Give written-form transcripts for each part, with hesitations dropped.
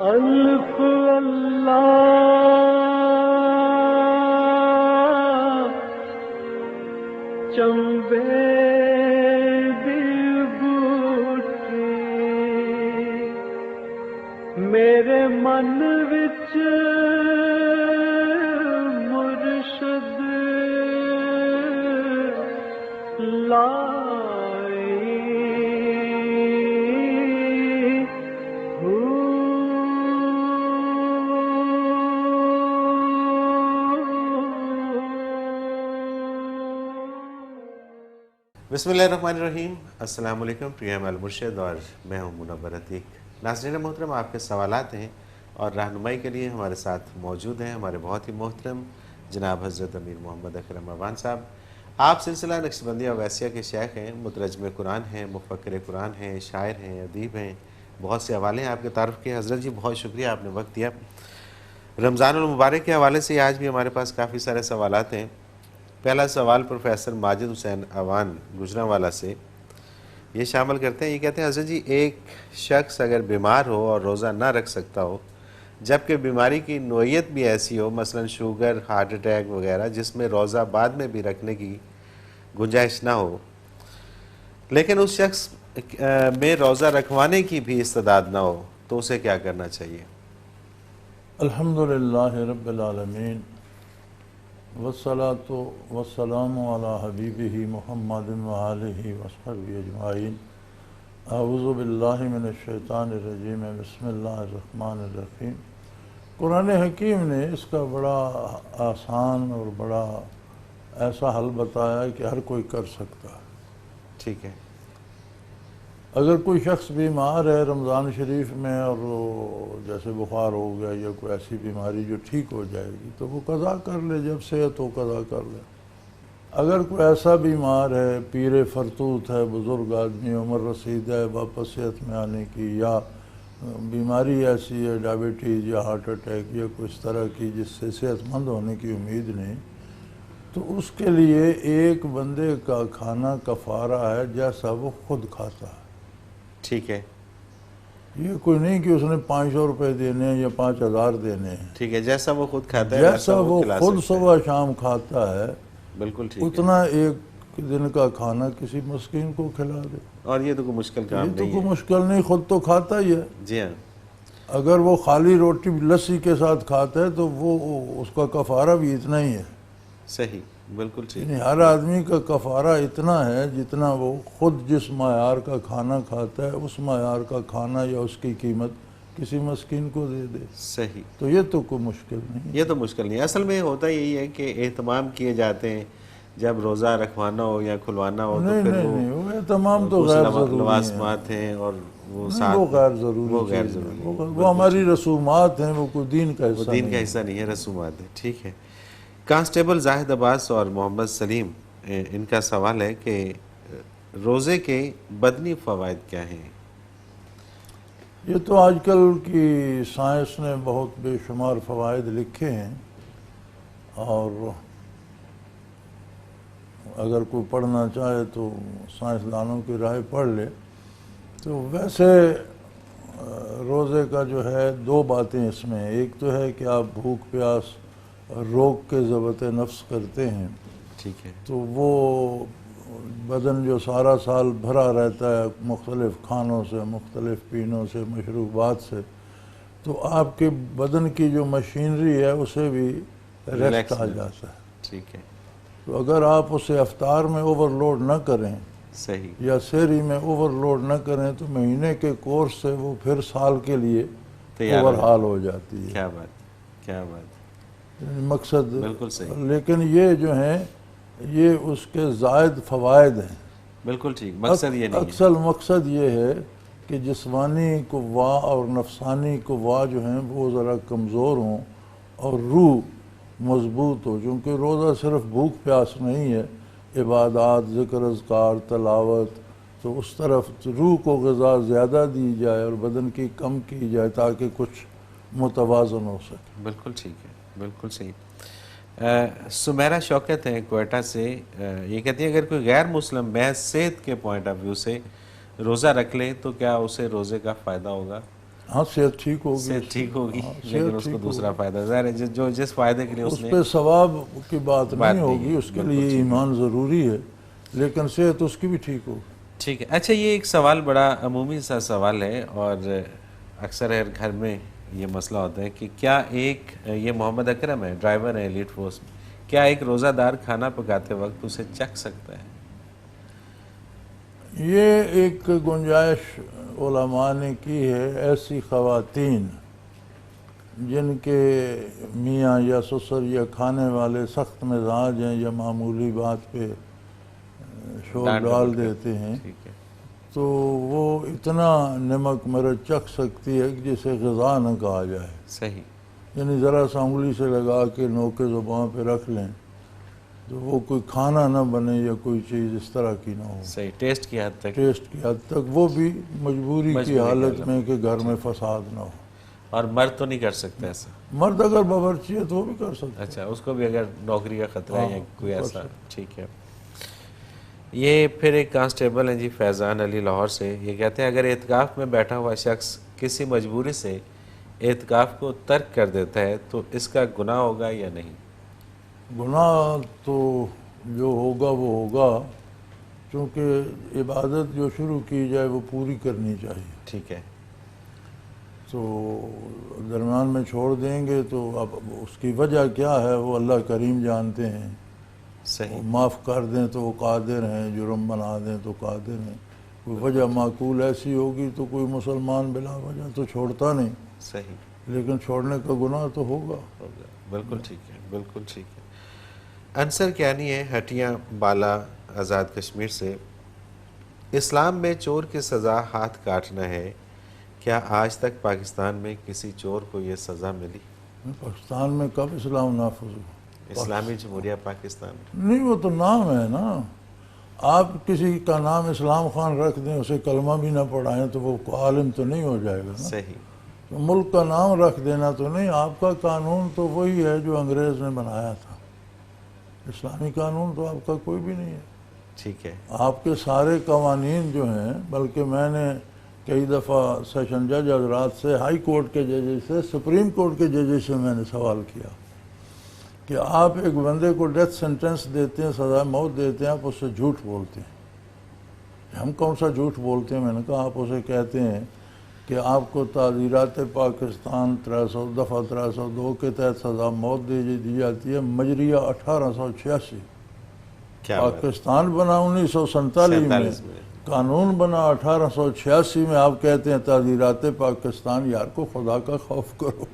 الف اللہ چمبے دی بوٹی میرے من وچ مرشد بسم اللہ الرحمن الرحیم۔ السلام علیکم، پریم المرشد اور میں ہوں منور عتیق۔ ناظرین محترم، آپ کے سوالات ہیں اور رہنمائی کے لیے ہمارے ساتھ موجود ہیں ہمارے بہت ہی محترم جناب حضرت امیر محمد اکرم اعوان صاحب۔ آپ سلسلہ نقشبندیہ اویسیہ کے شیخ ہیں، مترجم قرآن ہیں، مفکر قرآن ہیں، شاعر ہیں، ادیب ہیں، بہت سے حوالے ہیں آپ کے تعارف کے۔ حضرت جی بہت شکریہ، آپ نے وقت دیا۔ رمضان المبارک کے حوالے سے آج بھی ہمارے پاس کافی سارے سوالات ہیں۔ پہلا سوال پروفیسر ماجد حسین اعوان گجرانوالہ سے یہ شامل کرتے ہیں، یہ کہتے ہیں حضرت جی ایک شخص اگر بیمار ہو اور روزہ نہ رکھ سکتا ہو جبکہ بیماری کی نوعیت بھی ایسی ہو، مثلا شوگر، ہارٹ اٹیک وغیرہ، جس میں روزہ بعد میں بھی رکھنے کی گنجائش نہ ہو، لیکن اس شخص میں روزہ رکھوانے کی بھی استعداد نہ ہو، تو اسے کیا کرنا چاہیے؟ الحمدللہ رب العالمین والصلاة والسلام علی حبیبہ محمد وآلہ وصحبہ اجمعین۔ اعوذ باللہ من الشیطان الرجیم، بسم اللہ الرحمن الرحیم۔ قرآن حکیم نے اس کا بڑا آسان اور بڑا ایسا حل بتایا ہے کہ ہر کوئی کر سکتا ہے۔ ٹھیک ہے۔ اگر کوئی شخص بیمار ہے رمضان شریف میں اور جیسے بخار ہو گیا یا کوئی ایسی بیماری جو ٹھیک ہو جائے گی تو وہ قضا کر لے، جب صحت ہو قضا کر لے۔ اگر کوئی ایسا بیمار ہے، پیر فرتوت ہے، بزرگ آدمی، عمر رسید ہے، واپس صحت میں آنے کی، یا بیماری ایسی ہے ڈائبٹیز یا ہارٹ اٹیک یا کوئی اس طرح کی جس سے صحت مند ہونے کی امید نہیں، تو اس کے لیے ایک بندے کا کھانا کفارہ ہے جیسا وہ خود کھاتا ہے۔ ٹھیک ہے۔ یہ کوئی نہیں کہ اس نے 500 روپے دینے ہیں یا 5000 دینے ہیں۔ ٹھیک ہے، جیسا وہ خود کھاتا ہے جیسا وہ کھلا خود سکتا ہے۔ صبح شام کھاتا ہے بالکل ٹھیک ہے۔ اتنا ایک دن کا کھانا کسی مسکین کو کھلا دے۔ اور یہ تو کوئی مشکل کام یہ تو نہیں کوئی ہے۔ مشکل نہیں، خود تو کھاتا ہی ہے۔ جی ہاں، اگر وہ خالی روٹی لسی کے ساتھ کھاتا ہے تو وہ اس کا کفارہ بھی اتنا ہی ہے۔ صحیح، بالکل ٹھیک۔ یعنی ہر آدمی کا کفارہ اتنا ہے جتنا وہ خود جس معیار کا کھانا کھاتا ہے اس معیار کا کھانا یا اس کی قیمت کسی مسکین کو دے دے۔ صحیح، تو یہ تو کوئی مشکل نہیں ہے۔ یہ تو مشکل نہیں ہے۔ اصل میں ہوتا یہی ہے کہ اہتمام کیے جاتے ہیں، جب روزہ رکھوانا ہو یا کھلوانا ہو تو نہیں پھر نہیں وہ اہتمام تو کچھ غیر ضروری لوازمات ہیں اور وہ نہیں، ساتھ وہ غیر ضروری وہ غیر چیز ہے۔ ضروری وہ ہماری رسومات ہیں، وہ کوئی دین کا وہ حصہ دین نہیں کا ہے۔ حصہ نہیں ہے، رسومات ہے۔ ٹھیک ہے۔ کانسٹیبل زاہد عباس اور محمد سلیم ان کا سوال ہے کہ روزے کے بدنی فوائد کیا ہیں؟ یہ تو آج کل کی سائنس نے بہت بے شمار فوائد لکھے ہیں، اور اگر کوئی پڑھنا چاہے تو سائنسدانوں کی رائے پڑھ لے۔ تو ویسے روزے کا جو ہے دو باتیں اس میں، ایک تو ہے کہ آپ بھوک پیاس روک کے ضبط نفس کرتے ہیں، ٹھیک ہے۔ تو وہ بدن جو سارا سال بھرا رہتا ہے مختلف کھانوں سے، مختلف پینوں سے، مشروبات سے، تو آپ کے بدن کی جو مشینری ہے اسے بھی ریسٹ آ جاتا ہے۔ ٹھیک ہے، تو اگر آپ اسے افطار میں اوور لوڈ نہ کریں صحیح، یا سحری میں اوور لوڈ نہ کریں تو مہینے کے کورس سے وہ پھر سال کے لیے تیار اوور حال ہو جاتی ہے۔ کیا بات، کیا بات، مقصد بالکل صحیح، لیکن یہ جو ہیں یہ اس کے زائد فوائد ہیں۔ بالکل ٹھیک، مقصد یہ نہیں ہے۔ اصل مقصد یہ ہے کہ جسمانی قوا اور نفسانی قوا جو ہیں وہ ذرا کمزور ہوں اور روح مضبوط ہو، کیونکہ روزہ صرف بھوک پیاس نہیں ہے، عبادات، ذکر اذکار، تلاوت، تو اس طرف روح کو غذا زیادہ دی جائے اور بدن کی کم کی جائے تاکہ کچھ متوازن ہو سکے۔ بالکل ٹھیک ہے، بالکل صحیح۔ سمیرہ شوکت ہیں کوئٹہ سے، یہ کہتی ہیں اگر کوئی غیر مسلم محض صحت کے پوائنٹ آف ویو سے روزہ رکھ لے تو کیا اسے روزے کا فائدہ ہوگا؟ ہاں صحت ٹھیک ہوگی، صحت ٹھیک ہوگی، ہاں، لیکن صحت اس کو ٹھیک دوسرا ہوگی۔ فائدہ ظاہر ہے جو جس فائدے کے لیے اس اس نے پہ ثواب کی بات بات نہیں نہیں ہوگی، ہے، اس کے بالکل لیے ٹھیک ہے۔ ایمان ضروری ہے، لیکن صحت اس کی بھی ٹھیک ہوگی۔ ٹھیک ہے، اچھا یہ ایک سوال بڑا عمومی سا سوال ہے، اور اکثر ہر گھر میں یہ مسئلہ ہوتا ہے کہ کیا یہ محمد اکرم ہے، ڈرائیور ہے ایلیٹ فورس میں، کیا ایک روزہ دار کھانا پکاتے وقت اسے چکھ سکتا ہے؟ یہ ایک گنجائش علماء نے کی ہے، ایسی خواتین جن کے میاں یا سسر یا کھانے والے سخت مزاج ہیں یا معمولی بات پہ شور ڈانٹ ڈال ڈپٹ کرتے دیتے ہیں، ٹھیک ہے، تو وہ اتنا نمک مرچ چکھ سکتی ہے کہ جسے غذا نہ کہا جائے، صحیح، یعنی ذرا سا انگلی سے لگا کے نوک زبان پہ رکھ لیں تو وہ کوئی کھانا نہ بنے یا کوئی چیز اس طرح کی نہ ہو، صحیح، ٹیسٹ کی حد تک، ٹیسٹ کی حد تک، وہ بھی مجبوری کی حالت میں کہ گھر میں فساد نہ ہو۔ اور مرد تو نہیں کر سکتا ایسا؟ مرد اگر باورچی ہے تو وہ بھی کر سکتا ہے۔ اچھا، اس کو بھی اگر نوکری کا خطرہ ہے یا ہاں، کوئی کر ایسا، سکتا۔ ٹھیک ہے۔ یہ پھر ایک کانسٹیبل ہیں جی فیضان علی لاہور سے، یہ کہتے ہیں اگر اعتکاف میں بیٹھا ہوا شخص کسی مجبوری سے اعتکاف کو ترک کر دیتا ہے تو اس کا گناہ ہوگا یا نہیں؟ گناہ تو جو ہوگا وہ ہوگا، چونکہ عبادت جو شروع کی جائے وہ پوری کرنی چاہیے، ٹھیک ہے، تو درمیان میں چھوڑ دیں گے تو اب اس کی وجہ کیا ہے وہ اللہ کریم جانتے ہیں، صحیح، وہ معاف کر دیں تو وہ قادر ہیں، جرم بنا دیں تو قادر ہیں، کوئی وجہ معقول ایسی ہوگی تو کوئی مسلمان بلا وجہ تو چھوڑتا نہیں، صحیح، لیکن چھوڑنے کا گناہ تو ہوگا۔ ہوگا، بالکل ٹھیک ہے، بالکل ٹھیک ہے۔ انصر کیانی ہے ہٹیاں بالا آزاد کشمیر سے، اسلام میں چور کی سزا ہاتھ کاٹنا ہے، کیا آج تک پاکستان میں کسی چور کو یہ سزا ملی؟ پاکستان میں کب اسلام نافذ ہوا؟ اسلامی جمہوریہ پاکستان نہیں، وہ تو نام ہے نا، آپ کسی کا نام اسلام خان رکھ دیں، اسے کلمہ بھی نہ پڑھائیں تو وہ عالم تو نہیں ہو جائے گا نا، صحیح، تو ملک کا نام رکھ دینا تو نہیں، آپ کا قانون تو وہی ہے جو انگریز نے بنایا تھا، اسلامی قانون تو آپ کا کوئی بھی نہیں ہے۔ ٹھیک ہے، آپ کے سارے قوانین جو ہیں، بلکہ میں نے کئی دفعہ سیشن جج حضرات سے، ہائی کورٹ کے ججز سے، سپریم کورٹ کے ججز سے میں نے سوال کیا کہ آپ ایک بندے کو ڈیتھ سینٹنس دیتے ہیں، سزائے موت دیتے ہیں، آپ اس سے جھوٹ بولتے ہیں۔ ہم کون سا جھوٹ بولتے ہیں؟ میں نے کہا آپ اسے کہتے ہیں کہ آپ کو تعزیرات پاکستان 300 دفعہ 302 کے تحت سزا موت دی جاتی ہے، مجریہ 1886، کیا بات، پاکستان بنا 1947 میں، قانون بنا 1886 میں، آپ کہتے ہیں تعزیرات پاکستان، یار کو خدا کا خوف کرو۔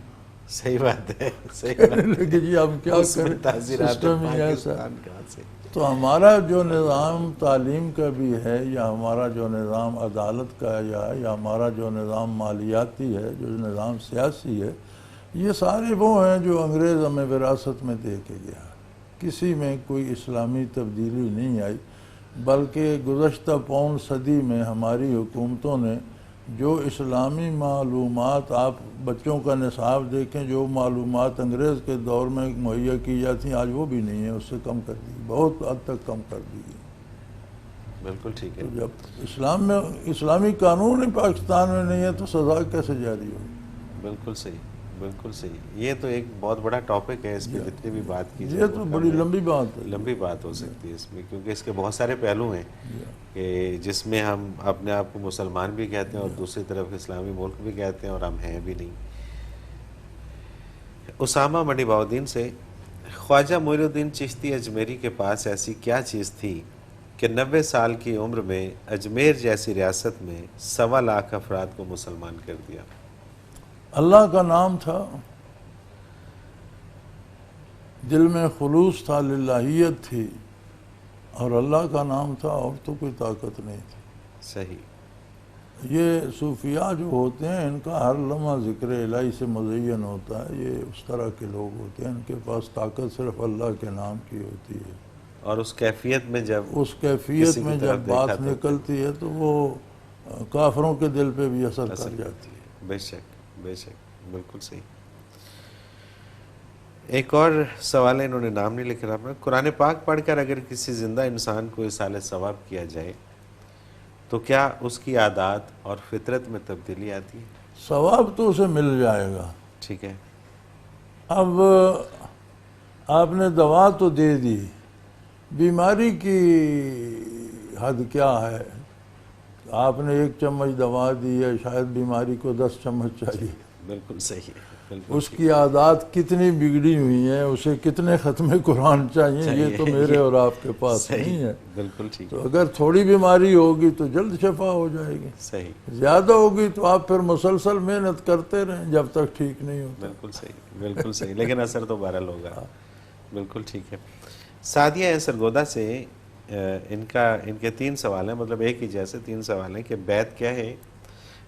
صحیح بات ہے، صحیح کہنے لگے جی اب کیا اس میں کریں، تعزیرات سسٹم ہی ایسا۔ پاکستان کہاں سے؟ تو ہمارا جو نظام تعلیم کا بھی ہے، یا ہمارا جو نظام عدالت کا ہے، یا ہمارا جو نظام مالیاتی ہے، جو نظام سیاسی ہے، یہ سارے وہ ہیں جو انگریز ہمیں وراثت میں دے کے گیا، کسی میں کوئی اسلامی تبدیلی نہیں آئی، بلکہ گزشتہ پون صدی میں ہماری حکومتوں نے جو اسلامی معلومات، آپ بچوں کا نصاب دیکھیں، جو معلومات انگریز کے دور میں مہیا کی جاتی ہیں آج وہ بھی نہیں ہے، اس سے کم کر دی، بہت حد تک کم کر دی گئی۔ بالکل ٹھیک ہے، تو جب اسلام میں اسلامی قانون ہی پاکستان میں نہیں ہے تو سزا کیسے جاری ہوگی؟ بالکل صحیح، بالکل صحیح۔ یہ تو ایک بہت بڑا ٹاپک ہے، اس پہ جتنی بھی بات کی جائے یہ تو بڑی لمبی بات ہے۔ لمبی بات ہو سکتی ہے اس میں، کیونکہ اس کے بہت سارے پہلو ہیں کہ جس میں ہم اپنے آپ کو مسلمان بھی کہتے ہیں اور دوسری طرف اسلامی ملک بھی کہتے ہیں، اور ہم ہیں بھی نہیں۔ اسامہ منی باؤدین سے، خواجہ معین الدین چشتی اجمیری کے پاس ایسی کیا چیز تھی کہ 90 سال کی عمر میں اجمیر جیسی ریاست میں 1.25 لاکھ افراد کو مسلمان کر دیا؟ اللہ کا نام تھا، دل میں خلوص تھا، للہیت تھی، اور اللہ کا نام تھا، اور تو کوئی طاقت نہیں تھی۔ صحیح، یہ صوفیاء جو ہوتے ہیں ان کا ہر لمحہ ذکر الہی سے مزین ہوتا ہے، یہ اس طرح کے لوگ ہوتے ہیں، ان کے پاس طاقت صرف اللہ کے نام کی ہوتی ہے، اور اس کیفیت میں جب اس کیفیت کسی کی میں طرف جب دیکھا بات تو نکلتی ہے تو وہ کافروں کے دل پہ بھی اثر اثر کر جاتی ہے۔ بے شک، بے شک، بالکل صحیح۔ ایک اور سوال ہے، انہوں نے نام نہیں لکھ رہا اپنا، قرآن پاک پڑھ کر اگر کسی زندہ انسان کو ایصال ثواب کیا جائے تو کیا اس کی عادات اور فطرت میں تبدیلی آتی ہے؟ ثواب تو اسے مل جائے گا۔ ٹھیک ہے، اب آپ نے دوا تو دے دی، بیماری کی حد کیا ہے؟ آپ نے 1 چمچ دوا دی ہے، شاید بیماری کو 10 چمچ چاہیے۔ بالکل صحیح ہے، بالکل اس کی عادات کتنی بگڑی ہوئی ہیں، اسے کتنے ختم قرآن چاہیے، یہ تو میرے اور آپ کے پاس نہیں ہے۔ بالکل ٹھیک تو اگر تھوڑی بیماری ہوگی تو جلد شفا ہو جائے گی، صحیح، زیادہ ہوگی تو آپ پھر مسلسل محنت کرتے رہیں جب تک ٹھیک نہیں ہوتا۔ بالکل صحیح، بالکل صحیح، لیکن اثر تو بہرحال ہوگا۔ بالکل ٹھیک ہے۔ سعدیہ ہیں سرگودا سے، ان کے 3 سوال ہیں، مطلب ایک ہی جیسے 3 سوال ہیں کہ بیعت کیا ہے،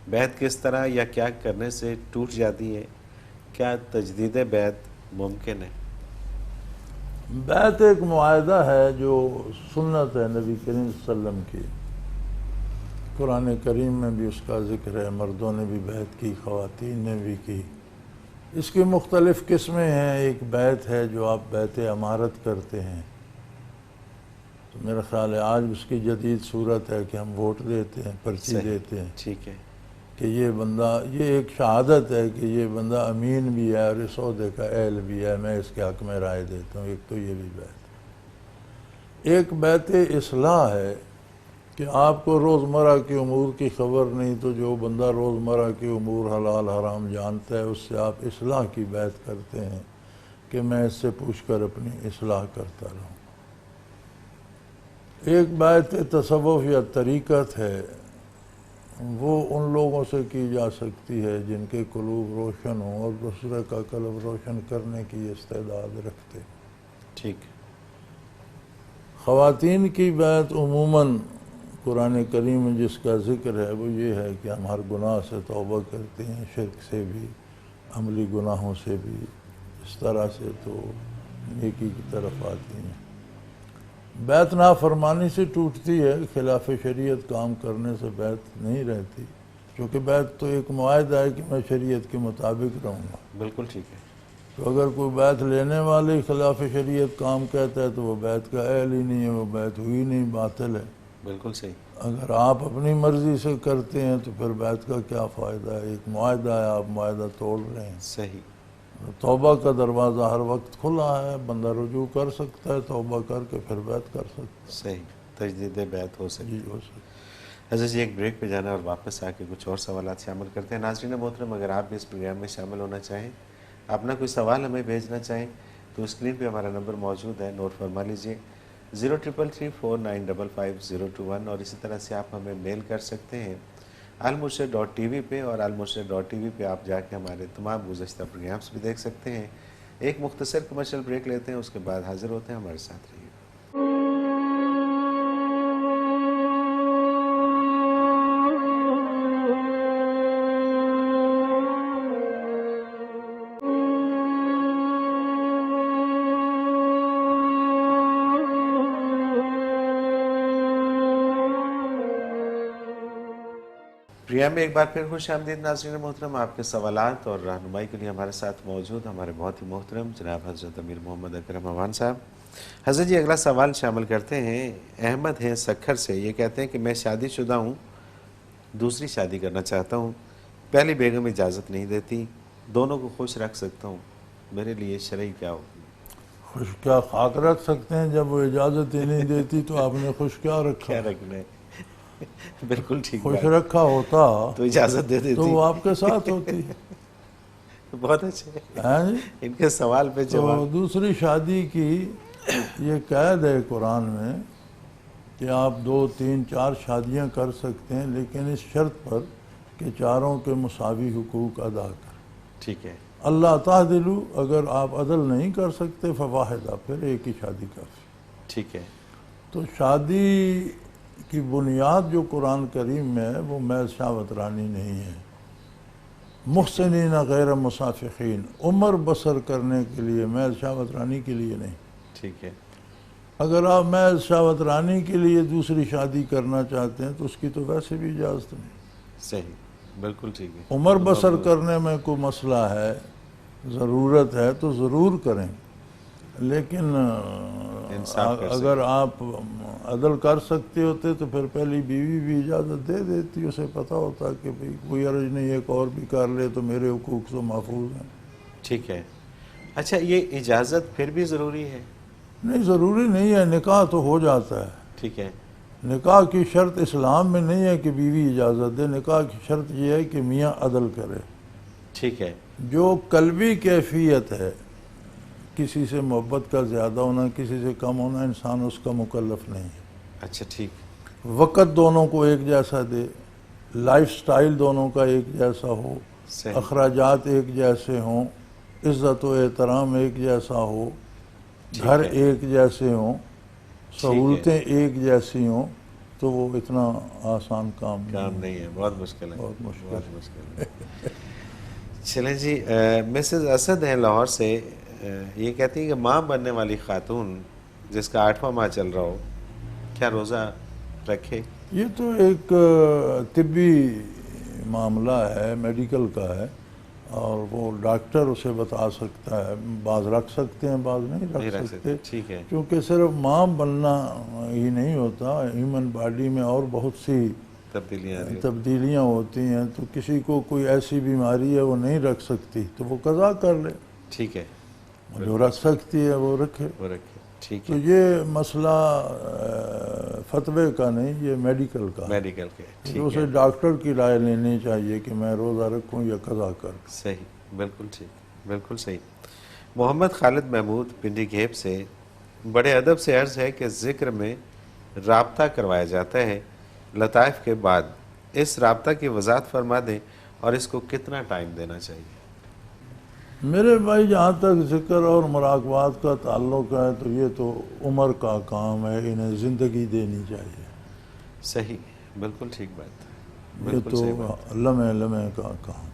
بیعت کس طرح یا کیا کرنے سے ٹوٹ جاتی ہے، کیا تجدید بیعت ممکن ہے؟ بیعت ایک معاہدہ ہے جو سنت ہے نبی کریم صلی اللہ علیہ وسلم کی، قرآن کریم میں بھی اس کا ذکر ہے، مردوں نے بھی بیعت کی، خواتین نے بھی کی۔ اس کی مختلف قسمیں ہیں۔ ایک بیعت ہے جو آپ بیعت امارت کرتے ہیں، تو میرا خیال ہے آج اس کی جدید صورت ہے کہ ہم ووٹ دیتے ہیں، پرچی دیتے ہیں ٹھیک ہے، کہ یہ بندہ، یہ ایک شہادت ہے کہ یہ بندہ امین بھی ہے اور اس عہدے کا اہل بھی ہے، میں اس کے حق میں رائے دیتا ہوں۔ ایک تو یہ بھی بیعت ہے۔ ایک بیعت اصلاح ہے کہ آپ کو روزمرہ کی امور کی خبر نہیں، تو جو بندہ روزمرہ کی امور حلال حرام جانتا ہے اس سے آپ اصلاح کی بیعت کرتے ہیں کہ میں اس سے پوچھ کر اپنی اصلاح کرتا رہوں۔ ایک بیعت تصوف یا طریقت ہے، وہ ان لوگوں سے کی جا سکتی ہے جن کے قلوب روشن ہوں اور دوسرے کا قلب روشن کرنے کی استعداد رکھتے ہیں۔ ٹھیک، خواتین کی بیعت عموماً قرآن کریم میں جس کا ذکر ہے وہ یہ ہے کہ ہم ہر گناہ سے توبہ کرتے ہیں، شرک سے بھی، عملی گناہوں سے بھی، اس طرح سے تو نیکی کی طرف آتی ہیں۔ بیعت نافرمانی سے ٹوٹتی ہے، خلاف شریعت کام کرنے سے بیعت نہیں رہتی، کیونکہ بیعت تو ایک معاہدہ ہے کہ میں شریعت کے مطابق رہوں گا۔ بالکل ٹھیک ہے، تو اگر کوئی بیعت لینے والے خلاف شریعت کام کہتا ہے تو وہ بیعت کا اہل ہی نہیں ہے، وہ بیعت ہوئی نہیں، باطل ہے۔ بالکل صحیح، اگر آپ اپنی مرضی سے کرتے ہیں تو پھر بیعت کا کیا فائدہ ہے؟ ایک معاہدہ ہے، آپ معاہدہ توڑ رہے ہیں۔ صحیح، توبہ کا دروازہ ہر وقت کھلا ہے، بندہ رجوع کر سکتا ہے، توبہ کر کے پھر بیعت کر سکتا صحیح، تجدید بیعت ہو ہے۔ سکتی جی ہے۔ ہو سکتا ہے۔ حضرت جی ایک بریک پہ جانا اور واپس آ کے کچھ اور سوالات شامل کرتے ہیں۔ ناظرین محترم، اگر آپ بھی اس پروگرام میں شامل ہونا چاہیں، اپنا کوئی سوال ہمیں بھیجنا چاہیں تو اسکرین پہ ہمارا نمبر موجود ہے، نوٹ فرما لیجئے 0333455021، اور اسی طرح سے آپ ہمیں میل کر سکتے ہیں almurshid.tv پہ، اور almurshid.tv پہ آپ جا کے ہمارے تمام گزشتہ پروگرامز بھی دیکھ سکتے ہیں۔ ایک مختصر کمرشل بریک لیتے ہیں، اس کے بعد حاضر ہوتے ہیں، ہمارے ساتھ رہیے۔ پروگرام میں ایک بار پھر خوش آمدید ناظرین محترم۔ آپ کے سوالات اور رہنمائی کے لیے ہمارے ساتھ موجود ہمارے بہت ہی محترم جناب حضرت امیر محمد اکرم امان صاحب۔ حضرت جی اگلا سوال شامل کرتے ہیں، احمد ہیں سکھر سے، یہ کہتے ہیں کہ میں شادی شدہ ہوں، دوسری شادی کرنا چاہتا ہوں، پہلی بیگم اجازت نہیں دیتی، دونوں کو خوش رکھ سکتا ہوں، میرے لیے شرعی کیا ہوگی؟ خوش کیا خاک رکھ سکتے ہیں؟ جب وہ اجازت ہی نہیں دیتی تو آپ نے خوش کیا رکھا؟ کیا رکھنا ہے؟ بالکل ٹھیک خوش بات، رکھا ہوتا تو اجازت دے دیتی تو وہ آپ کے ساتھ ہوتی۔ بہت اچھے، ہیں جی؟ ان کے سوال پہ تو جواب۔ دوسری شادی کی یہ قید ہے قرآن میں کہ آپ 2، 3، 4 شادیاں کر سکتے ہیں، لیکن اس شرط پر کہ چاروں کے مساوی حقوق ادا کریں۔ ٹھیک ہے، اللہ تعدلو، اگر آپ عدل نہیں کر سکتے فواحدہ، پھر ایک ہی شادی کافی۔ ٹھیک ہے، تو شادی کی بنیاد جو قرآن کریم میں ہے وہ محض شہوت رانی نہیں ہے۔ محسنین غیر مسافقین، عمر بسر کرنے کے لیے، محض شہوت رانی کے لیے نہیں۔ ٹھیک ہے، اگر آپ محض شہوت رانی کے لیے دوسری شادی کرنا چاہتے ہیں تو اس کی تو ویسے بھی اجازت نہیں۔ صحیح، بالکل ٹھیک ہے۔ عمر بسر کرنے میں کوئی مسئلہ ہے، ضرورت ہے تو ضرور کریں، لیکن انصاف کر اگر آپ عدل کر سکتے ہوتے تو پھر پہلی بیوی بھی اجازت دے دیتی، اسے پتہ ہوتا کہ بھئی کوئی عرض نہیں، ایک اور بھی کر لے تو میرے حقوق تو محفوظ ہیں۔ ٹھیک ہے۔ اچھا، یہ اجازت پھر بھی ضروری ہے؟ نہیں، ضروری نہیں ہے، نکاح تو ہو جاتا ہے۔ ٹھیک ہے۔ نکاح کی شرط اسلام میں نہیں ہے کہ بیوی اجازت دے، نکاح کی شرط یہ ہے کہ میاں عدل کرے۔ ٹھیک ہے۔ جو قلبی کیفیت ہے، کسی سے محبت کا زیادہ ہونا، کسی سے کم ہونا، انسان اس کا مکلف نہیں ہے۔ اچھا ٹھیک۔ وقت دونوں کو ایک جیسا دے، لائف سٹائل دونوں کا ایک جیسا ہو، صحیح۔ اخراجات ایک جیسے ہوں، عزت و احترام ایک جیسا ہو، گھر ایک جیسے ہوں، سہولتیں ایک جیسی ہوں، تو وہ اتنا آسان کام نہیں ہے، بہت مشکل ہے، بہت مشکل بہت مشکل ہے۔ چلیں جی، مسز اسد ہیں لاہور سے، یہ کہتی ہیں کہ ماں بننے والی خاتون جس کا 8واں ماہ چل رہا ہو، کیا روزہ رکھے؟ یہ تو ایک طبی معاملہ ہے، میڈیکل کا ہے، اور وہ ڈاکٹر اسے بتا سکتا ہے۔ بعض رکھ سکتے ہیں، بعض نہیں رکھ سکتے، ٹھیک ہے۔ کیونکہ صرف ماں بننا ہی نہیں ہوتا، ہیومن باڈی میں اور بہت سی تبدیلیاں ہوتی ہیں، تو کسی کو کوئی ایسی بیماری ہے وہ نہیں رکھ سکتی تو وہ قضا کر لے۔ ٹھیک ہے۔ جو رکھ سکتی ہے وہ رکھے۔ ٹھیک تو ہے۔ یہ مسئلہ فتوے کا نہیں، یہ میڈیکل کا ہے۔ میڈیکل کے، ٹھیک تو اسے ہے۔ ڈاکٹر کی رائے لینی چاہیے کہ میں روزہ رکھوں یا قضا کر۔ صحیح، بالکل ٹھیک، بالکل صحیح۔ محمد خالد محمود پنڈی گھیب سے، بڑے ادب سے عرض ہے کہ ذکر میں رابطہ کروایا جاتا ہے لطائف کے بعد، اس رابطہ کی وضاحت فرما دیں اور اس کو کتنا ٹائم دینا چاہیے؟ میرے بھائی، جہاں تک ذکر اور مراقبات کا تعلق ہے تو یہ تو عمر کا کام ہے، انہیں زندگی دینی چاہیے۔ صحیح، بالکل ٹھیک بات، یہ بالکل تو صحیح بات۔ لمحے لمحے کا کام ہے۔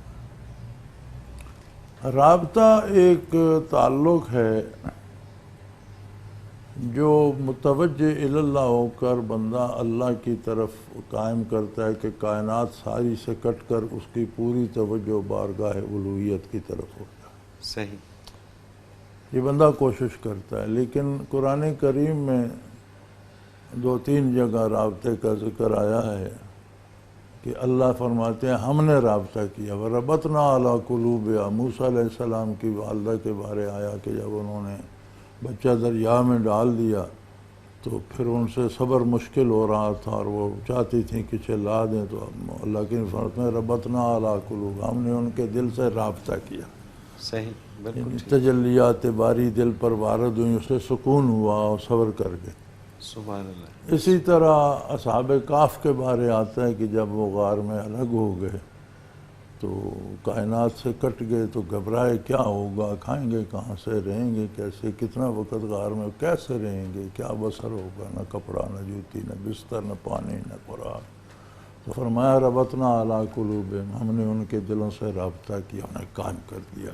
رابطہ ایک تعلق ہے جو متوجہ اللہ ہو کر بندہ اللہ کی طرف قائم کرتا ہے کہ کائنات ساری سے کٹ کر اس کی پوری توجہ بارگاہ الوہیت کی طرف ہو جائے۔ صحیح۔ یہ بندہ کوشش کرتا ہے، لیکن قرآن کریم میں 2-3 جگہ رابطے کا ذکر آیا ہے کہ اللہ فرماتے ہیں ہم نے رابطہ کیا۔ وَرَبَطْنَا عَلَىٰ قُلُوبِهَا، موسیٰ علیہ السلام کی والدہ کے بارے آیا کہ جب انہوں نے بچہ دریا میں ڈال دیا تو پھر ان سے صبر مشکل ہو رہا تھا اور وہ چاہتی تھیں کہ چلا دیں، تو اللہ کی فرماتے ہیں ربطنا علی قلوب، ہم نے ان کے دل سے رابطہ کیا۔ صحیح، بالکل ٹھیک۔ تجلیات باری دل پر وارد ہوئی، اسے سکون ہوا اور صبر کر گئے۔ سبحان اللہ۔ اسی طرح اصحاب کہف کے بارے آتا ہے کہ جب وہ غار میں الگ ہو گئے تو کائنات سے کٹ گئے تو گھبرائے کیا ہوگا، کھائیں گے کہاں سے، رہیں گے کیسے، کتنا وقت غار میں کیسے رہیں گے، کیا بسر ہوگا، نہ کپڑا نہ جوتی نہ بستر نہ پانی نہ خوراک۔ تو فرمایا ربطنا علی قلوبہم، ہم نے ان کے دلوں سے رابطہ کیا، انہیں قائم کر دیا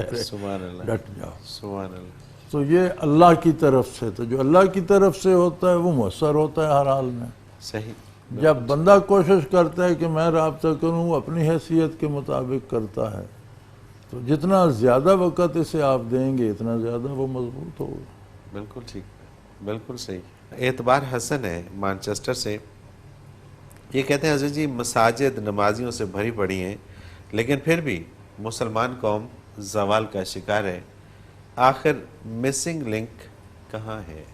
کہ سبحان اللہ، ڈٹ جاؤ۔ سبحان اللہ۔ تو یہ اللہ کی طرف سے، تو جو اللہ کی طرف سے ہوتا ہے وہ مؤثر ہوتا ہے ہر حال میں۔ صحیح۔ جب بندہ کوشش کرتا ہے کہ میں رابطہ کروں، وہ اپنی حیثیت کے مطابق کرتا ہے، تو جتنا زیادہ وقت اسے آپ دیں گے اتنا زیادہ وہ مضبوط ہوگا۔ بالکل ٹھیک، بالکل صحیح۔ اعتبار حسن ہے مانچسٹر سے، یہ کہتے ہیں حضرت جی مساجد نمازیوں سے بھری پڑی ہیں لیکن پھر بھی مسلمان قوم زوال کا شکار ہے، آخر مسنگ لنک کہاں ہے؟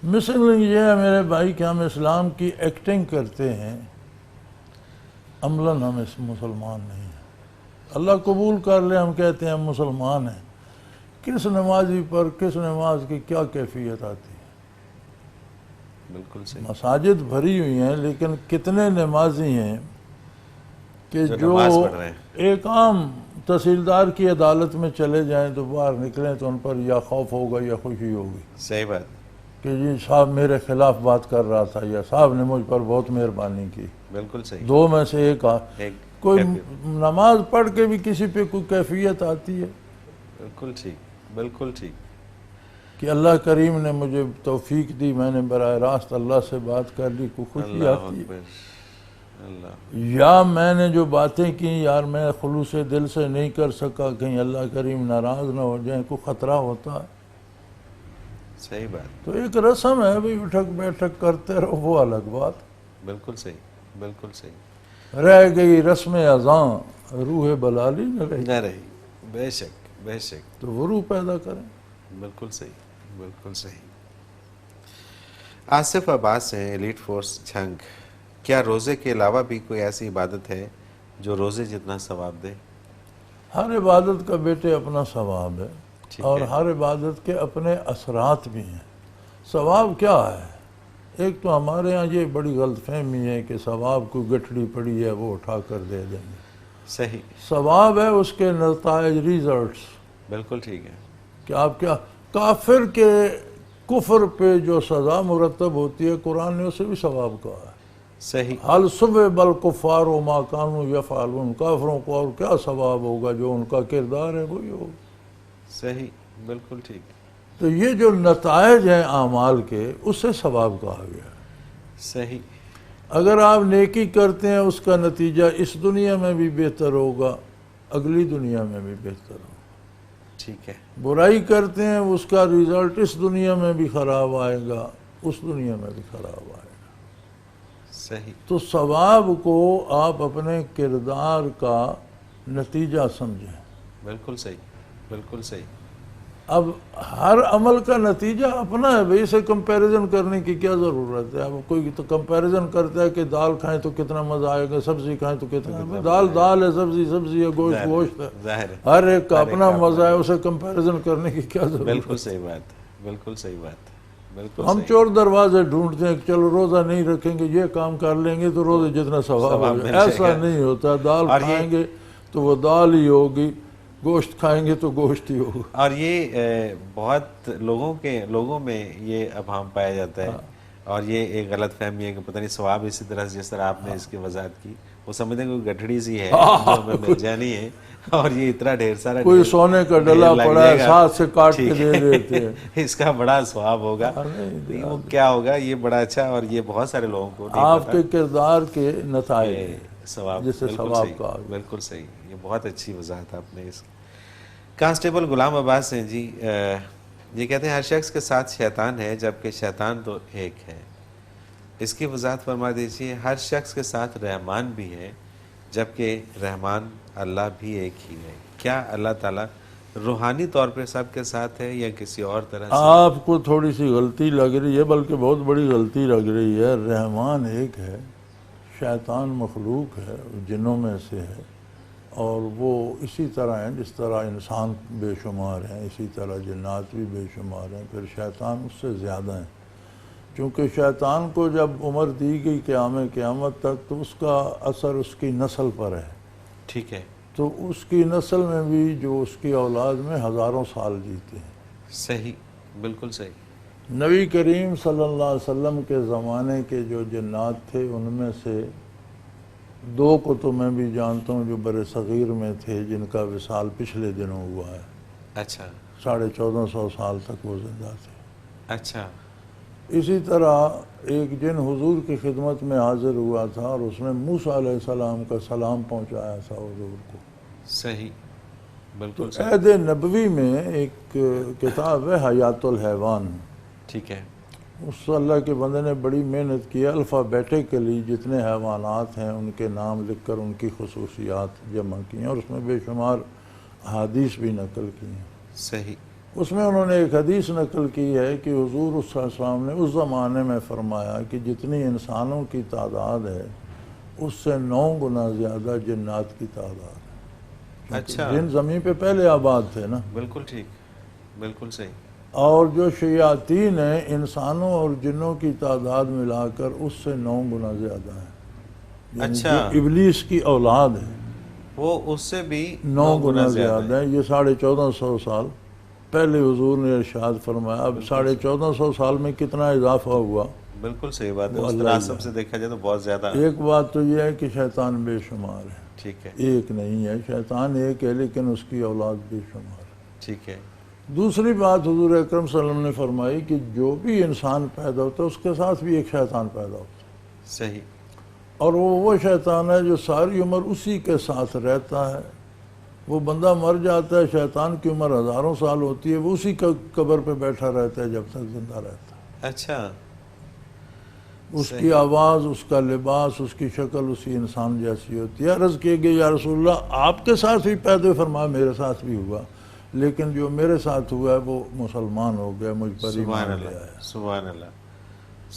مسنگ لنک یہ ہے میرے بھائی کہ ہم اسلام کی ایکٹنگ کرتے ہیں، عملاً ہم مسلمان نہیں ہیں۔ اللہ قبول کر لے، ہم کہتے ہیں ہم مسلمان ہیں، کس نمازی پر کس نماز کی کیا کیفیت آتی ہے؟ بالکل صحیح۔ مساجد بھری ہوئی ہیں لیکن کتنے نمازی ہیں کہ جو نماز پڑھ رہے ہیں۔ ایک عام تحصیلدار کی عدالت میں چلے جائیں تو باہر نکلیں تو ان پر یا خوف ہوگا یا خوشی ہوگی صحیح بات، کہ جی صاحب میرے خلاف بات کر رہا تھا، یا صاحب نے مجھ پر بہت مہربانی کی۔ بالکل صحیح۔ دو میں سے ایک ایک کوئی نماز پڑھ کے بھی کسی پہ کوئی کیفیت آتی ہے بالکل ٹھیک، بالکل ٹھیک۔ کہ اللہ کریم نے مجھے توفیق دی، میں نے براہ راست اللہ سے بات کر لی، کوئی خوشی اللہ آتی ہے؟ اکبر، اللہ۔ یا میں نے جو باتیں کی یار میں خلوص دل سے نہیں کر سکا، کہیں اللہ کریم ناراض نہ ہو جائیں، کوئی خطرہ ہوتا ہے؟ صحیح بات، تو ایک رسم ہے بھئی، اٹھک بیٹھک کرتے رہو، وہ الگ بات. بالکل صحیح، بالکل صحیح. رہ گئی رسم اذاں، روح بلالی نہ رہی. نہ رہی، بے شک بے شک. تو وہ روح پیدا کریں. بالکل صحیح، بالکل صحیح. آصف عباس ہیں، ایلیٹ فورس جھنگ. کیا روزے کے علاوہ بھی کوئی ایسی عبادت ہے جو روزے جتنا ثواب دے؟ ہر عبادت کا بیٹے اپنا ثواب ہے، ٹھیک اور ہے. ہر عبادت کے اپنے اثرات بھی ہیں. ثواب کیا ہے؟ ایک تو ہمارے ہاں یہ بڑی غلط فہمی ہے کہ ثواب کو گٹھڑی پڑی ہے وہ اٹھا کر دے دیں گے. صحیح، ثواب ہے اس کے نتائج، ریزلٹس. بالکل ٹھیک ہے. کہ آپ کیا، کافر کے کفر پہ جو سزا مرتب ہوتی ہے قرآن نے اسے بھی ثواب کہا ہے. صحیح، حل صبح بل کفار و ما کانوا یفعلون، کافروں کو اور کیا ثواب ہوگا، جو ان کا کردار ہے وہی ہوگا. صحیح، بالکل ٹھیک. تو یہ جو نتائج ہیں اعمال کے، اسے ثواب کہا گیا ہے. صحیح، اگر آپ نیکی کرتے ہیں اس کا نتیجہ اس دنیا میں بھی بہتر ہوگا، اگلی دنیا میں بھی بہتر ہوگا. ٹھیک ہے. برائی کرتے ہیں اس کا ریزلٹ اس دنیا میں بھی خراب آئے گا، اس دنیا میں بھی خراب آئے گا. صحیح، تو ثواب کو آپ اپنے کردار کا نتیجہ سمجھیں. بالکل صحیح، بالکل صحیح. اب ہر عمل کا نتیجہ اپنا ہے بھئی، اسے کمپیریزن کرنے کی کیا ضرورت ہے؟ اب کوئی تو کمپیریزن کرتا ہے کہ دال کھائیں تو کتنا مزہ آئے گا، سبزی کھائیں تو کتنا. دال دال ہے، سبزی سبزی ہے، گوشت گوشت ہے. ظاہر ہے. ہر ایک کا اپنا مزہ ہے، اسے کمپیریزن کرنے کی کیا ضرورت ہے؟ بالکل صحیح بات، بالکل صحیح بات، بالکل ہم صحیح. چور دروازے ڈھونڈتے ہیں کہ چلو روزہ نہیں رکھیں گے، یہ کام کر لیں گے تو روزے جتنا ثواب ثواب ہوگا. مل جائے ایسا گا. نہیں ہوتا. دال اور یہ- کھائیں گے تو وہ دال ہی ہوگی، گوشت کھائیں گے تو گوشت ہی ہوگا. اور یہ بہت لوگوں میں یہ ابہام پایا جاتا ہے. اور یہ ایک غلط فہمی ہے کہ پتہ نہیں ثواب اسی طرح جس طرح آپ نے اس کی وضاحت کی، وہ سمجھتے ہیں کوئی گٹھڑی سی ہے جو ہمیں مل جانی ہے، اور یہ اتنا ڈھیر سارا کوئی سونے کا ڈلا لگ پڑا ہے، جائے گا. ساتھ سے کاٹ کے ٹھیک دے ہے. دیتے ہیں. اس کا بڑا ثواب ہوگا. نہیں، وہ کیا ہوگا، یہ بڑا اچھا، اور یہ بہت سارے لوگوں کو نہیں آپ پتا کے کردار کے نتائج ہیں، ثواب. جسے بالکل ثواب صحیح، کہا گیا. بالکل صحیح. یہ بہت اچھی وضاحت آپ نے اس. کانسٹیبل غلام عباس ہیں جی. یہ کہتے ہیں ہر شخص کے ساتھ شیطان ہے جبکہ شیطان تو ایک ہے. اس کی وضاحت فرما دیجیے. ہر شخص کے ساتھ رحمان بھی ہے جبکہ رحمان اللہ بھی ایک ہی ہے. کیا اللہ تعالیٰ روحانی طور پہ سب کے ساتھ ہے یا کسی اور طرح سے؟ آپ کو تھوڑی سی غلطی لگ رہی ہے، بلکہ بہت بڑی غلطی لگ رہی ہے. رحمان ایک ہے، شیطان مخلوق ہے، جنوں میں سے ہے، اور وہ اسی طرح ہیں جس طرح انسان بے شمار ہیں، اسی طرح جنات بھی بے شمار ہیں. پھر شیطان اس سے زیادہ ہیں، چونکہ شیطان کو جب عمر دی گئی قیامت تک تو اس کا اثر اس کی نسل پر ہے. ٹھیک ہے. تو اس کی نسل میں بھی جو اس کی اولاد میں ہزاروں سال جیتے ہیں. صحیح، بالکل صحیح. نبی کریم صلی اللہ علیہ وسلم کے زمانے کے جو جنات تھے ان میں سے 2 کو تو میں بھی جانتا ہوں جو بر صغیر میں تھے، جن کا وصال پچھلے دنوں ہوا ہے. اچھا 1450 سال تک وہ زندہ تھے. اچھا. اسی طرح ایک جن حضور کی خدمت میں حاضر ہوا تھا اور اس نے موسیٰ علیہ السلام کا سلام پہنچایا تھا حضور کو. صحیح، تو بالکل صحیح. عہد نبوی میں ایک کتاب ہے حیات الحیوان. ٹھیک ہے. اس اللہ کے بندے نے بڑی محنت کی ہے، الفابیٹیکلی جتنے حیوانات ہیں ان کے نام لکھ کر ان کی خصوصیات جمع کی ہیں، اور اس میں بے شمار احادیث بھی نقل کی ہیں. صحیح. اس میں انہوں نے ایک حدیث نقل کی ہے کہ حضور صلی اللہ علیہ وسلم نے اس زمانے میں فرمایا کہ جتنی انسانوں کی تعداد ہے اس سے 9 گنا زیادہ جنات کی تعداد ہے. اچھا. جن زمین پہ پہلے آباد تھے نا. بالکل ٹھیک، بالکل صحیح. اور جو شیاطین ہیں انسانوں اور جنوں کی تعداد ملا کر اس سے 9 گنا زیادہ ہے. یعنی اچھا. جو ابلیس کی اولاد ہے وہ اس سے بھی 9 گنا زیادہ ہے. یہ 1450 سال پہلے حضور نے ارشاد فرمایا. اب 1450 سال میں کتنا اضافہ ہوا؟ بالکل صحیح بات ہے. وہ اس اللہ تناسب سے دیکھا جائے تو بہت زیادہ. ایک بات تو یہ ہے کہ شیطان بے شمار ہے. ٹھیک ہے. ایک نہیں ہے، شیطان ایک ہے لیکن اس کی اولاد بے شمار ہے. ٹھیک ہے. دوسری بات حضور اکرم صلی اللہ علیہ وسلم نے فرمائی کہ جو بھی انسان پیدا ہوتا ہے اس کے ساتھ بھی ایک شیطان پیدا ہوتا ہے. صحیح. اور وہ شیطان ہے جو ساری عمر اسی کے ساتھ رہتا ہے، وہ بندہ مر جاتا ہے، شیطان کی عمر ہزاروں سال ہوتی ہے، وہ اسی قبر پہ بیٹھا رہتا ہے جب تک زندہ رہتا ہے۔ اچھا، اس کی آواز، اس کا لباس، اس کی شکل اسی انسان جیسی ہوتی ہے۔ عرض کیے گئے یا رسول اللہ آپ کے ساتھ بھی پیدا، فرمایا میرے ساتھ بھی ہوا، لیکن جو میرے ساتھ ہوا ہے وہ مسلمان ہو گیا، مجھ پر سبحان ایمان لے اللہ، آیا۔ سبحان اللہ،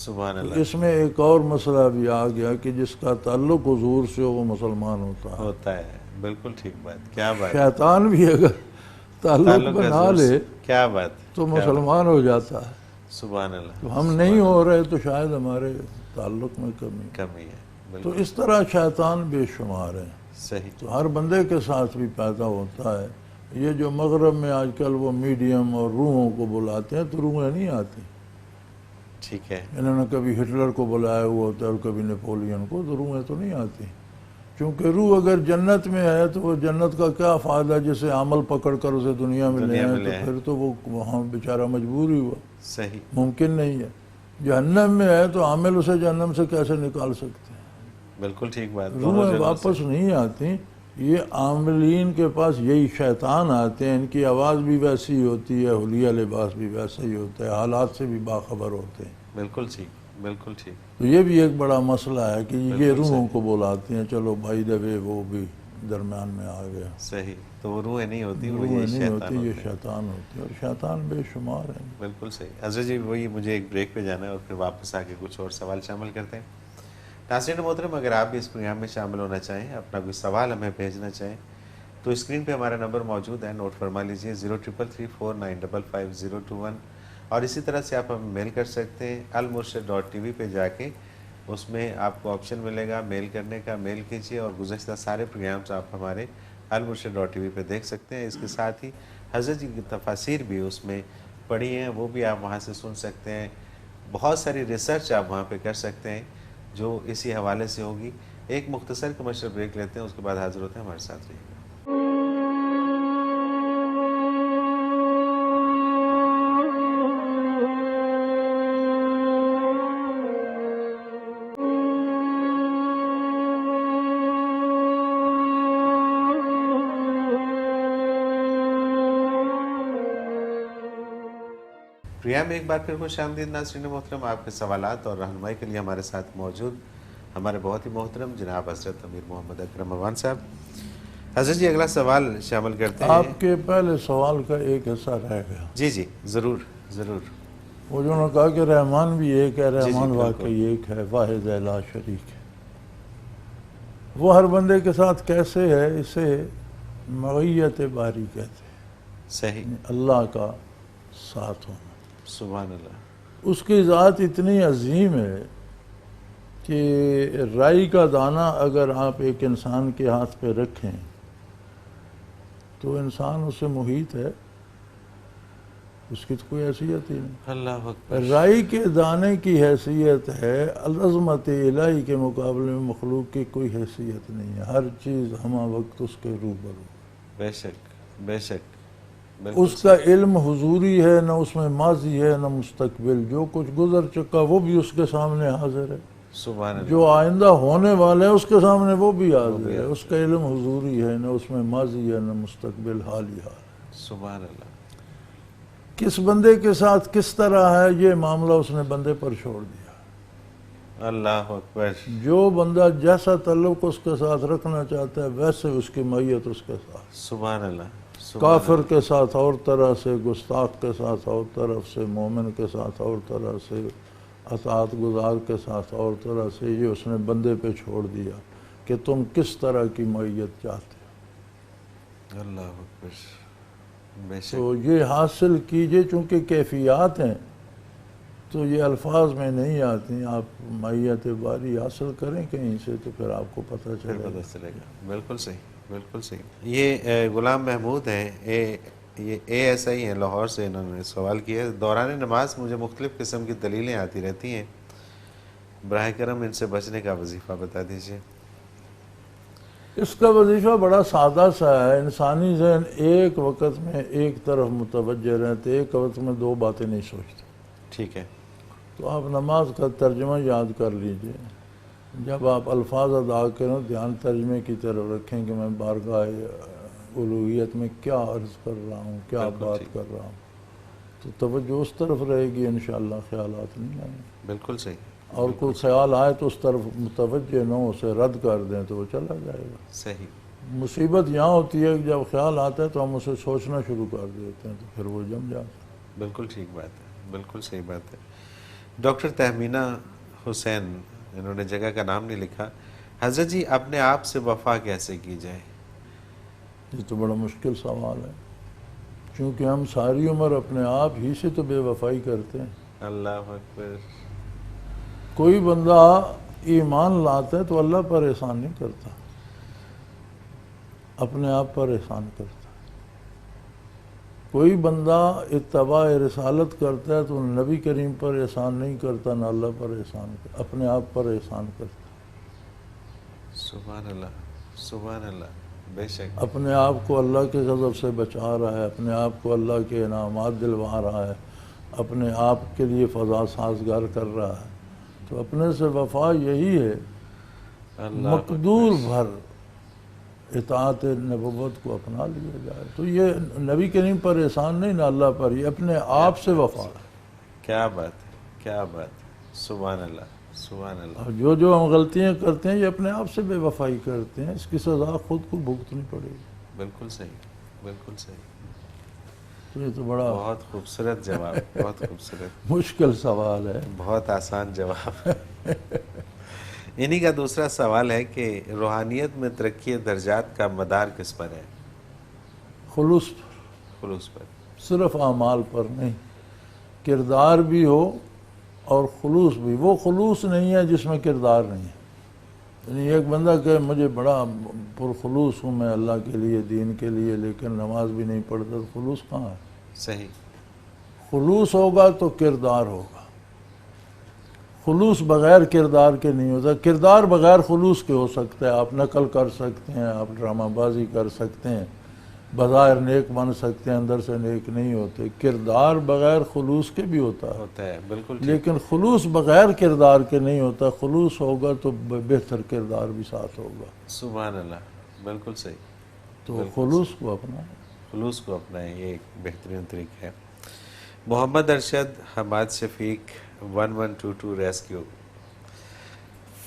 سبحان اللہ۔ اس میں ایک اور مسئلہ بھی آ گیا کہ جس کا تعلق حضور سے ہو وہ مسلمان ہوتا ہے۔ بالکل ٹھیک بات، کیا بات، شیطان بھی اگر تعلق بنا لے کیا بات، تو مسلمان ہو جاتا ہے۔ سبحان اللہ۔ تو ہم نہیں ہو رہے تو شاید ہمارے تعلق میں کمی ہے، تو بالکل اس طرح شیطان بے شمار ہیں، صحیح۔ تو ہر بندے کے ساتھ بھی پیدا ہوتا ہے۔ یہ جو مغرب میں آج کل وہ میڈیم اور روحوں کو بلاتے ہیں، تو روحیں نہیں آتی۔ ٹھیک ہے، انہوں نے کبھی ہٹلر کو بلایا ہوا ہوتا ہے اور کبھی نیپولین کو، تو روحیں تو نہیں آتی، چونکہ روح اگر جنت میں ہے تو وہ جنت کا کیا فائدہ جسے عمل پکڑ کر اسے دنیا میں لے آئے، تو پھر تو وہ وہاں بیچارہ مجبور ہی ہوا، صحیح، ممکن نہیں ہے۔ جہنم میں ہے تو عامل اسے جہنم سے کیسے نکال سکتے ہیں؟ بالکل ٹھیک بات، روحیں واپس نہیں آتی۔ یہ عاملین کے پاس یہی شیطان آتے ہیں، ان کی آواز بھی ویسی ہی ہوتی ہے، حلیہ لباس بھی ویسا ہی ہوتا ہے، حالات سے بھی باخبر ہوتے ہیں۔ بالکل ٹھیک، بالکل ٹھیک، تو یہ بھی ایک بڑا مسئلہ ہے کہ یہ روحوں کو بلاتے ہیں، چلو بھائی دبے وہ بھی درمیان میں آ گیا۔ صحیح، تو وہ روحیں نہیں ہوتی، وہ روحیں یہ نہیں شیطان ہوتی، یہ ہوتے ہیں۔ شیطان ہوتی ہے، اور شیطان بے شمار ہیں۔ بالکل صحیح حضرت جی، وہی مجھے ایک بریک پہ جانا ہے اور پھر واپس آ کے کچھ اور سوال شامل کرتے ہیں۔ ناظرین محترم، اگر آپ بھی اس پروگرام میں شامل ہونا چاہیں، اپنا کوئی سوال ہمیں بھیجنا چاہیں، تو اسکرین پہ ہمارا نمبر موجود ہے، نوٹ فرما لیجئے 0333495521، اور اسی طرح سے آپ ہمیں میل کر سکتے ہیں almurshid.tv پہ جا کے، اس میں آپ کو آپشن ملے گا میل کرنے کا، میل کیجئے اور گزشتہ سارے پروگرامز آپ ہمارے almurshid.tv پہ دیکھ سکتے ہیں۔ اس کے ساتھ ہی حضرت جی کی تفاسیر بھی اس میں پڑھی ہیں، وہ بھی آپ وہاں سے سن سکتے ہیں۔ بہت ساری ریسرچ آپ وہاں پہ کر سکتے ہیں جو اسی حوالے سے ہوگی۔ ایک مختصر کمرشل بریک لیتے ہیں، اس کے بعد حاضر ہوتے ہیں، ہمارے ساتھ رہیے گا۔ پروگرام میں ایک بار پھر خوش آمدید ناظرین محترم، آپ کے سوالات اور رہنمائی کے لیے ہمارے ساتھ موجود ہمارے بہت ہی محترم جناب حضرت امیر محمد اکرم مروان صاحب۔ حضرت جی اگلا سوال شامل کرتے ہیں۔ آپ کے پہلے سوال کا ایک حصہ رہ گیا، جی جی ضرور ضرور۔ وہ جو نے کہا کہ رحمان بھی ایک ہے، رحمان بالکل۔ واقعی ایک ہے، واحد ہے، لا شریک ہے۔ وہ ہر بندے کے ساتھ کیسے ہے، اسے معیت باری کہتے ہیں، صحیح، اللہ کا ساتھ ہونا۔ سبحان اللہ، اس کی ذات اتنی عظیم ہے کہ رائی کا دانہ اگر آپ ایک انسان کے ہاتھ پہ رکھیں تو انسان اس سے محیط ہے، اس کی تو کوئی حیثیت ہی نہیں۔ اللہ اکبر، رائی کے دانے کی حیثیت ہے، عظمت الہی کے مقابلے میں مخلوق کی کوئی حیثیت نہیں ہے، ہر چیز ہمہ وقت اس کے روبرو۔ بے شک بے شک، اس کا علم حضوری ہے، نہ اس میں ماضی ہے نہ مستقبل، جو کچھ گزر چکا وہ بھی اس کے سامنے حاضر ہے، سبحان اللہ، جو آئندہ ہونے والے ہیں اس کے سامنے وہ بھی حاضر ہے، اس کا علم حضوری ہے، نہ اس میں ماضی ہے نہ مستقبل، حال ہی حال ہے۔ سبحان اللہ، کس بندے کے ساتھ کس طرح ہے یہ معاملہ اس نے بندے پر چھوڑ دیا۔ اللہ اکبر، جو بندہ جیسا تعلق اس کے ساتھ رکھنا چاہتا ہے ویسے اس کی معیت اس کے ساتھ، سبحان اللہ، کافر کے ساتھ اور طرح سے، گستاخ کے ساتھ اور طرف سے، مومن کے ساتھ اور طرح سے، اطاعت گزار کے ساتھ اور طرح سے، یہ اس نے بندے پہ چھوڑ دیا کہ تم کس طرح کی معیت چاہتے ہو۔ اللہ اکبر، بے شک، تو یہ حاصل کیجئے، چونکہ کیفیات ہیں تو یہ الفاظ میں نہیں آتی، آپ معیت باری حاصل کریں کہیں سے تو پھر آپ کو پتہ پھر چلے گا۔ پتہ چلے گا۔ بالکل صحیح، بالکل صحیح۔ یہ غلام محمود ہیں، یہ ASI ہیں لاہور سے، انہوں نے سوال کیا ہے، دوران نماز مجھے مختلف قسم کی دلیلیں آتی رہتی ہیں، براہ کرم ان سے بچنے کا وظیفہ بتا دیجیے۔ اس کا وظیفہ بڑا سادہ سا ہے، انسانی ذہن ایک وقت میں ایک طرف متوجہ رہتے، ایک وقت میں دو باتیں نہیں سوچتے۔ ٹھیک ہے، تو آپ نماز کا ترجمہ یاد کر لیجئے، جب آپ الفاظ ادا کریں دھیان ترجمے کی طرف رکھیں کہ میں بارگاہ الوہیت میں کیا عرض کر رہا ہوں، کیا بالکل بات ٹھیک۔ کر رہا ہوں، تو توجہ اس طرف رہے گی، انشاءاللہ خیالات نہیں آئیں گے۔ بالکل صحیح، اور کوئی خیال آئے تو اس طرف متوجہ نہ ہو، اسے رد کر دیں تو وہ چلا جائے گا۔ صحیح۔ مصیبت یہاں ہوتی ہے کہ جب خیال آتا ہے تو ہم اسے سوچنا شروع کر دیتے ہیں تو پھر وہ جم جاتا ہے۔ بالکل ٹھیک بات ہے، بالکل صحیح بات ہے۔ ڈاکٹر تہمینہ حسین، انہوں نے جگہ کا نام نہیں لکھا، حضرت جی اپنے آپ سے وفا کیسے کی جائے؟ یہ تو بڑا مشکل سوال ہے، کیونکہ ہم ساری عمر اپنے آپ ہی سے تو بے وفائی کرتے ہیں۔ اللہ اکبر۔ کوئی بندہ ایمان لاتا ہے تو اللہ پر احسان نہیں کرتا، اپنے آپ پر احسان کرتا ہے۔ کوئی بندہ اتباع رسالت کرتا ہے تو نبی کریم پر احسان نہیں کرتا، نہ اللہ پر احسان کرتا، اپنے آپ پر احسان کرتا۔ سبحان اللہ، سبحان اللہ، بے شک۔ اپنے آپ کو اللہ کے غضب سے بچا رہا ہے، اپنے آپ کو اللہ کے انعامات دلوا رہا ہے، اپنے آپ کے لیے فضا سازگار کر رہا ہے، تو اپنے سے وفا یہی ہے اللہ مقدور بھر اطاعت نبوت کو اپنا لیا جائے۔ تو یہ نبی کریم پر احسان نہیں، نہ اللہ پر، یہ اپنے آپ سے وفا ہے۔ کیا بات ہے، کیا بات ہے، سبحان اللہ، سبحان اللہ۔ اور جو ہم غلطیاں کرتے ہیں یہ اپنے آپ سے بے وفائی کرتے ہیں، اس کی سزا خود کو بھگتنی پڑے گی۔ بالکل صحیح، بالکل صحیح۔ تو یہ تو بڑا بہت خوبصورت جواب، بہت خوبصورت، مشکل سوال ہے۔ بہت آسان جواب۔ انہی کا دوسرا سوال ہے کہ روحانیت میں ترقی درجات کا مدار کس پر ہے؟ خلوص پر، خلوص پر۔ صرف اعمال پر نہیں، کردار بھی ہو اور خلوص بھی۔ وہ خلوص نہیں ہے جس میں کردار نہیں ہے۔ یعنی ایک بندہ کہ مجھے بڑا پرخلوص ہوں میں اللہ کے لیے، دین کے لیے، لیکن نماز بھی نہیں پڑھتا، تو خلوص کہاں ہے؟ صحیح۔ خلوص ہوگا تو کردار ہوگا، خلوص بغیر کردار کے نہیں ہوتا۔ کردار بغیر خلوص کے ہو سکتا ہے، آپ نقل کر سکتے ہیں، آپ ڈرامہ بازی کر سکتے ہیں، بظاہر نیک بن سکتے ہیں، اندر سے نیک نہیں ہوتے۔ کردار بغیر خلوص کے بھی ہوتا ہے، ہوتا ہے، بالکل ٹھیک۔ لیکن خلوص بغیر کردار کے نہیں ہوتا۔ خلوص ہوگا تو بہتر کردار بھی ساتھ ہوگا۔ سبحان اللہ، بالکل صحیح۔ تو خلوص کو اپنا خلوص کو اپنائیں، یہ ایک بہترین طریقہ ہے۔ محمد ارشد حماد شفیق 1122 ریسکیو،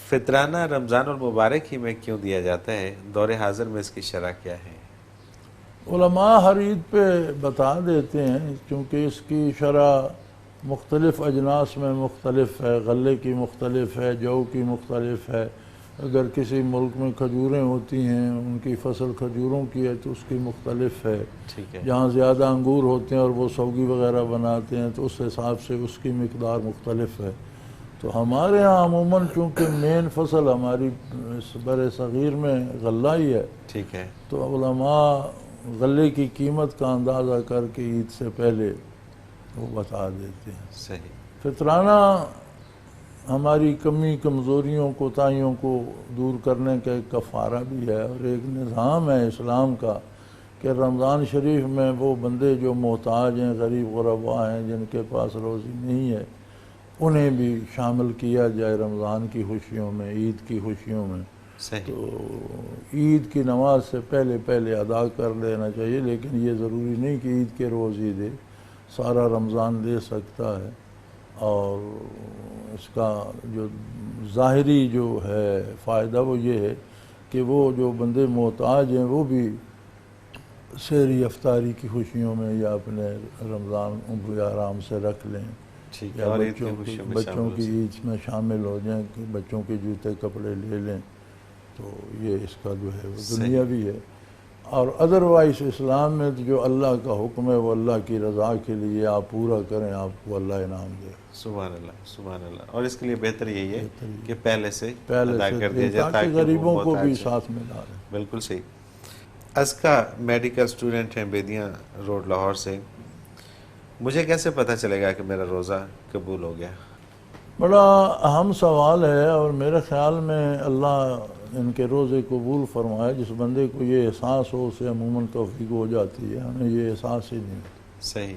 فطرانہ رمضان المبارک ہی میں کیوں دیا جاتا ہے؟ دور حاضر میں اس کی شرح کیا ہے؟ علماء ہر عید پہ بتا دیتے ہیں، کیونکہ اس کی شرح مختلف اجناس میں مختلف ہے، غلے کی مختلف ہے، جو کی مختلف ہے۔ اگر کسی ملک میں کھجوریں ہوتی ہیں، ان کی فصل کھجوروں کی ہے تو اس کی مختلف ہے۔ ٹھیک ہے، جہاں زیادہ انگور ہوتے ہیں اور وہ سوگی وغیرہ بناتے ہیں تو اس حساب سے اس کی مقدار مختلف ہے۔ تو ہمارے ہاں عموماً چونکہ مین فصل ہماری بر صغیر میں غلہ ہی ہے، ٹھیک ہے، تو علماء غلے کی قیمت کا اندازہ کر کے عید سے پہلے وہ بتا دیتے ہیں۔ صحیح، فطرانہ ہماری کمی کمزوریوں کوتاہیوں کو دور کرنے کا ایک کفارہ بھی ہے، اور ایک نظام ہے اسلام کا کہ رمضان شریف میں وہ بندے جو محتاج ہیں، غریب غربا ہیں، جن کے پاس روزی نہیں ہے، انہیں بھی شامل کیا جائے رمضان کی خوشیوں میں، عید کی خوشیوں میں۔ صحیح، تو عید کی نماز سے پہلے ادا کر لینا چاہیے، لیکن یہ ضروری نہیں کہ عید کے روز ہی دے، سارا رمضان دے سکتا ہے۔ اور اس کا جو ظاہری جو ہے فائدہ وہ یہ ہے کہ وہ جو بندے محتاج ہیں وہ بھی سحری افطاری کی خوشیوں میں یا اپنے رمضان بھی آرام سے رکھ لیں، ٹھیک ہے، یا اور عید کی خوشیوں میں بچوں شامل ہو کی سکیں۔ عید میں شامل ہو جائیں، کہ بچوں کے جوتے کپڑے لے لیں، تو یہ اس کا جو ہے وہ دنیا بھی ہے۔ اور ادروائز اسلام میں جو اللہ کا حکم ہے وہ اللہ کی رضا کے لیے آپ پورا کریں، آپ کو اللہ انعام دے۔ سبحان اللہ، سبحان اللہ۔ اور اس کے لیے بہتر یہی ہے بہتر یہ کہ پہلے سے پہلے ادا سے کر دیا دیں جائے تاکہ وہ غریبوں کو بھی محتاج ہیں۔ ساتھ میں ڈالیں۔ بالکل صحیح۔ ازکا میڈیکل سٹوڈنٹ ہیں بیدیاں روڈ لاہور سے، مجھے کیسے پتہ چلے گا کہ میرا روزہ قبول ہو گیا؟ بڑا اہم سوال ہے، اور میرے خیال میں اللہ ان کے روزے قبول فرمائے جس بندے کو یہ احساس ہو، اسے عموماً توفیق ہو جاتی ہے۔ ہمیں یہ احساس ہی نہیں ہوتا۔ صحیح،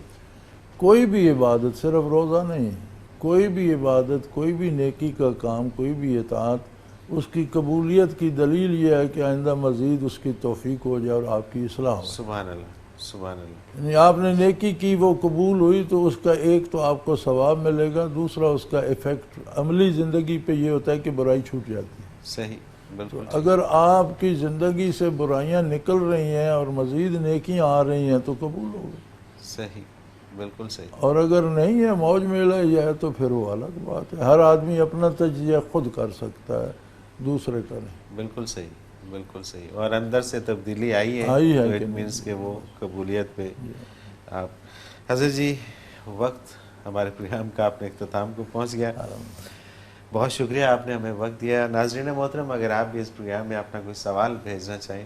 کوئی بھی عبادت، صرف روزہ نہیں، کوئی بھی عبادت، کوئی بھی نیکی کا کام، کوئی بھی اطاعت اس کی قبولیت کی دلیل یہ ہے کہ آئندہ مزید اس کی توفیق ہو جائے اور آپ کی اصلاح ہو. سبحان اللہ، سبحان اللہ. یعنی آپ نے نیکی کی، وہ قبول ہوئی، تو اس کا ایک تو آپ کو ثواب ملے گا، دوسرا اس کا ایفیکٹ عملی زندگی پہ یہ ہوتا ہے کہ برائی چھوٹ جاتی ہے. صحیح، بالکل. اگر آپ کی زندگی سے برائیاں نکل رہی ہیں اور مزید نیکیاں آ رہی ہیں تو قبول ہو گئی. صحیح، بالکل صحیح. اور اگر نہیں ہے، موج میلہ یہ ہے، تو پھر وہ الگ بات ہے. ہر آدمی اپنا تجزیہ خود کر سکتا ہے، دوسرے کا نہیں. بالکل صحیح، بالکل صحیح. اور اندر سے تبدیلی آئی ہے آئی ہے تو کہ اٹ نہیں. مینس کہ وہ قبولیت پہ آپ. حضرت جی، وقت ہمارے پروگرام کا اپنے اختتام کو پہنچ گیا. بہت شکریہ، آپ نے ہمیں وقت دیا. ناظرین محترم، اگر آپ بھی اس پروگرام میں اپنا کوئی سوال بھیجنا چاہیں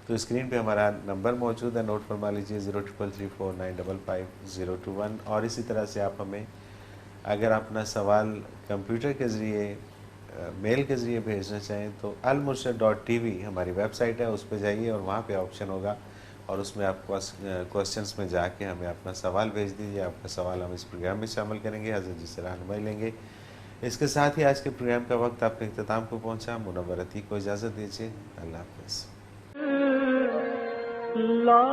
تو اسکرین پہ ہمارا نمبر موجود ہے، نوٹ فرما لیجیے 033349555021. اور اسی طرح سے آپ ہمیں اگر اپنا سوال کمپیوٹر کے ذریعے، میل کے ذریعے بھیجنا چاہیں تو almurshid.tv ہماری ویب سائٹ ہے، اس پہ جائیے اور وہاں پہ آپشن ہوگا اور اس میں آپ کوسچنس میں جا کے ہمیں اپنا سوال بھیج دیجیے. آپ کا سوال ہم اس پروگرام میں شامل کریں گے، حضرت جی سے رہنمائی لیں گے. اس کے ساتھ ہی آج کے پروگرام کا وقت اپنے اختتام کو پہنچا. منور عتیق کو اجازت دیجیے. اللہ حافظ. لا